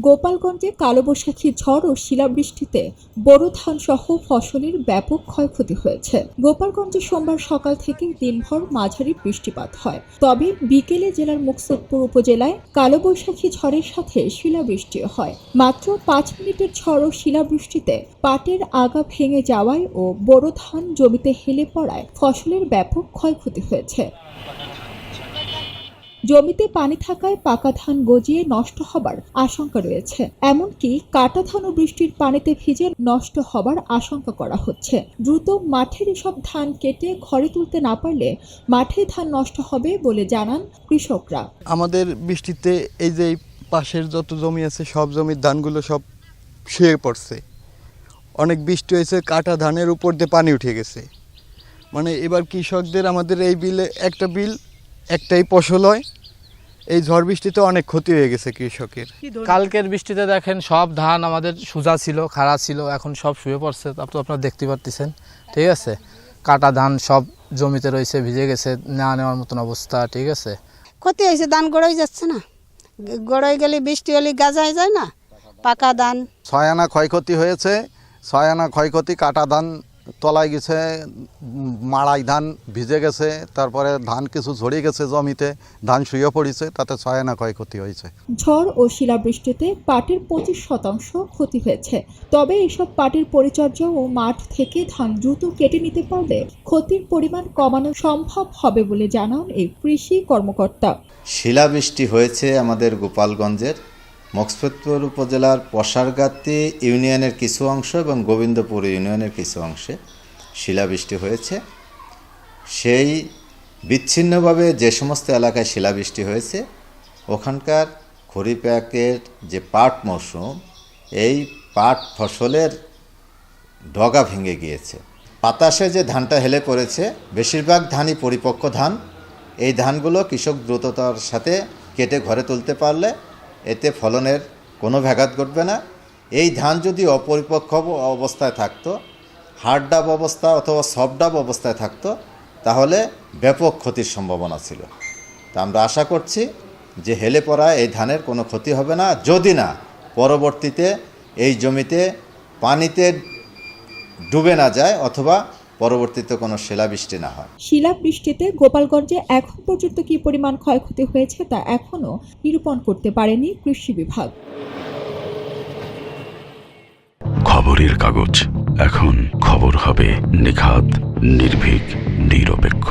গোপালগঞ্জে কালবৈশাখী ঝড় ও শিলাবৃষ্টিতে বোরো ধান সহ ফসলের ব্যাপক ক্ষয়ক্ষতি হয়েছে। গোপালগঞ্জে সোমবার সকাল থেকে দিনভর মাঝারি বৃষ্টিপাত হয়, তবে বিকেলে জেলার মুকসুদপুর উপজেলায় কালবৈশাখী ঝড়ের সাথে শিলাবৃষ্টি হয়। মাত্র 5 মিনিটের ঝড় ও শিলাবৃষ্টিতে পাটের আগা ভেঙে যাওয়ায় ও বোরো ধান জমিতে হেলে পড়ায় ফসলের ব্যাপক ক্ষয়ক্ষতি হয়েছে। জমিতে পানি থাকায় পাকা ধান গজিয়ে নষ্ট হবার আশঙ্কা রয়েছে। এমনকি কাটা ধান ও বৃষ্টির পানিতে ভিজে নষ্ট হবার আশঙ্কা করা হচ্ছে। দ্রুত মাঠের এসব ধান কেটে ঘরে তুলতে না পারলে মাঠে ধান নষ্ট হবে বলে জানান কৃষকরা। আমাদের বৃষ্টিতে এই যে পাশের যত জমি আছে সব জমির ধানগুলো সব শুয়ে পড়ছে। অনেক বৃষ্টি হয়েছে, কাটা ধানের উপর দিয়ে পানি উঠে গেছে। মানে এবার কৃষকদের আমাদের এই বিলে একটাই ফসল হয়। এই ঝড় বৃষ্টিতে অনেক ক্ষতি হয়ে গেছে কৃষকের। কালকের বৃষ্টিতে দেখেন সব ধান আমাদের সোজা ছিল, খাড়া ছিল, এখন সব শুয়ে পড়ছে। আপনারা দেখতে পাচ্ছেন, ঠিক আছে। কাটা ধান সব জমিতে রয়েছে, ভিজে গেছে, না নেওয়ার মতন অবস্থা, ঠিক আছে। ক্ষতি হয়েছে, ধান গড়াই যাচ্ছে না, গড়াই গেলে বৃষ্টি হলে গাজায় যায় না। পাকা ধান 6 আনা ক্ষয়ক্ষতি হয়েছে। 6 আনা ক্ষয়ক্ষতি, কাটা ধান তলায় গেছে, মাড়াই ধান ভিজে গেছে, তারপরে ধান কিছু ঝরে গেছে জমিতে, ধান শুয়ে পড়েছে, তাতে 6 আনা ক্ষয়ক্ষতি হয়েছে। ঝড় ও শিলাবৃষ্টিতে পাটের 25% ক্ষতি হয়েছে। তবে এসব পাটের পরিচর্যা ও মাঠ থেকে ধান দ্রুত কেটে নিতে পারলে ক্ষতির পরিমাণ কমানো সম্ভব হবে বলে জানান এই কৃষি কর্মকর্তা। শিলাবৃষ্টি হয়েছে আমাদের গোপালগঞ্জের মুকসুদপুর উপজেলার পশারগাতি ইউনিয়নের কিছু অংশ এবং গোবিন্দপুর ইউনিয়নের কিছু অংশে শিলাবৃষ্টি হয়েছে। সেই বিচ্ছিন্নভাবে যে সমস্ত এলাকায় শিলাবৃষ্টি হয়েছে ওখানকার খরিফের যে পাট মৌসুম, এই পাট ফসলের ডগা ভেঙে গিয়েছে। বাতাসে যে ধানটা হেলে পড়েছে, বেশিরভাগ ধানই পরিপক্ক ধান। এই ধানগুলো কৃষক দ্রুততার সাথে কেটে ঘরে তুলতে পারলে এতে ফলনের কোনো ব্যাঘাত ঘটবে না। এই ধান যদি অপরিপক্ক অবস্থায় থাকতো, হার্ড ডাব অবস্থা অথবা সফট ডাব অবস্থায় থাকতো, তাহলে ব্যাপক ক্ষতির সম্ভাবনা ছিল। তা আমরা আশা করছি যে হেলে পড়া এই ধানের কোনো ক্ষতি হবে না, যদি না পরবর্তীতে এই জমিতে পানিতে ডুবে না যায় অথবা পরবর্তীতে কোনো শিলাবৃষ্টি না হয়। শিলাবৃষ্টিতে গোপালগঞ্জে এখন পর্যন্ত কি পরিমাণ ক্ষয়ক্ষতি হয়েছে তা এখনো নিরূপণ করতে পারেনি কৃষি বিভাগ। খবরের কাগজ, এখন খবর হবে নিখাত, নির্ভীক, নিরপেক্ষ।